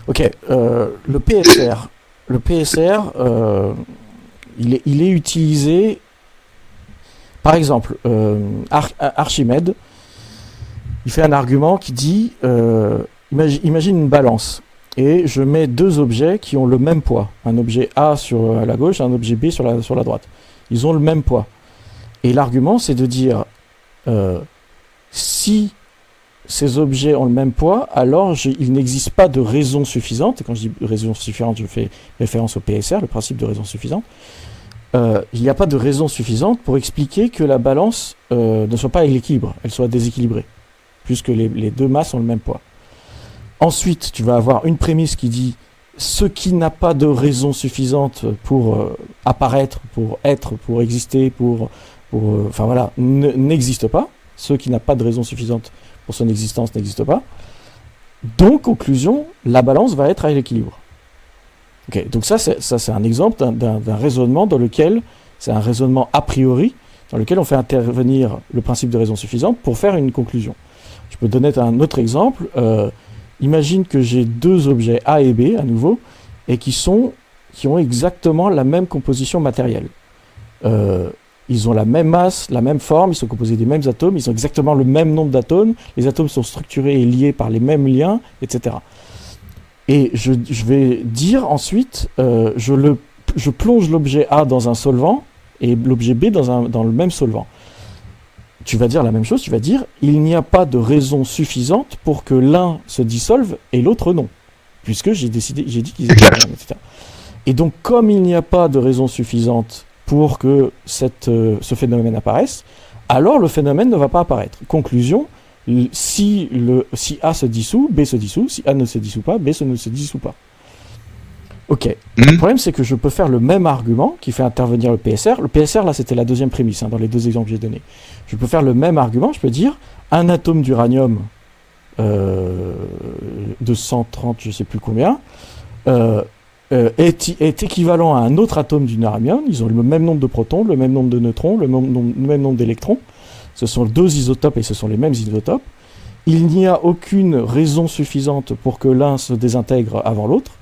Ok, le PSR, il est utilisé, par exemple, Archimède, il fait un argument qui dit, imagine une balance, et je mets deux objets qui ont le même poids, un objet A sur la gauche et un objet B sur la droite. Ils ont le même poids. Et l'argument, c'est de dire, si ces objets ont le même poids, alors il n'existe pas de raison suffisante, et quand je dis raison suffisante, je fais référence au PSR, le principe de raison suffisante, il n'y a pas de raison suffisante pour expliquer que la balance ne soit pas à l'équilibre, elle soit déséquilibrée, puisque les deux masses ont le même poids. Ensuite, tu vas avoir une prémisse qui dit ce qui n'a pas de raison suffisante pour apparaître, pour être, pour exister, enfin voilà, n'existe pas. Ce qui n'a pas de raison suffisante pour son existence n'existe pas. Donc, conclusion, la balance va être à l'équilibre. Okay, donc ça c'est un exemple d'un raisonnement dans lequel, c'est un raisonnement a priori, dans lequel on fait intervenir le principe de raison suffisante pour faire une conclusion. Je peux donner un autre exemple. Imagine que j'ai deux objets A et B, à nouveau, et qui ont exactement la même composition matérielle. Ils ont la même masse, la même forme, ils sont composés des mêmes atomes, ils ont exactement le même nombre d'atomes, les atomes sont structurés et liés par les mêmes liens, etc. Et je vais dire ensuite, je plonge l'objet A dans un solvant et l'objet B dans le même solvant. Tu vas dire la même chose, tu vas dire il n'y a pas de raison suffisante pour que l'un se dissolve et l'autre non, puisque j'ai dit qu'ils étaient les mêmes, etc. Et donc comme il n'y a pas de raison suffisante pour que ce phénomène apparaisse, alors le phénomène ne va pas apparaître. Conclusion, si A se dissout, B se dissout, si A ne se dissout pas, B ne se dissout pas. Ok. Le problème, c'est que je peux faire le même argument qui fait intervenir le PSR. Le PSR, là, c'était la deuxième prémisse, dans les deux exemples que j'ai donnés. Je peux faire le même argument, je peux dire, un atome d'uranium de 130, je ne sais plus combien, est équivalent à un autre atome d'uranium. Ils ont le même nombre de protons, le même nombre de neutrons, le même nombre d'électrons. Ce sont deux isotopes et ce sont les mêmes isotopes. Il n'y a aucune raison suffisante pour que l'un se désintègre avant l'autre.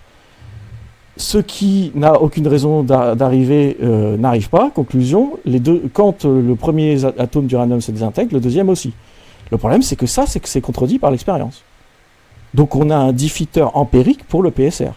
Ce qui n'a aucune raison d'arriver n'arrive pas. Conclusion, quand le premier atome d'uranium se désintègre, le deuxième aussi. Le problème, c'est que c'est contredit par l'expérience. Donc on a un diffiteur empirique pour le PSR.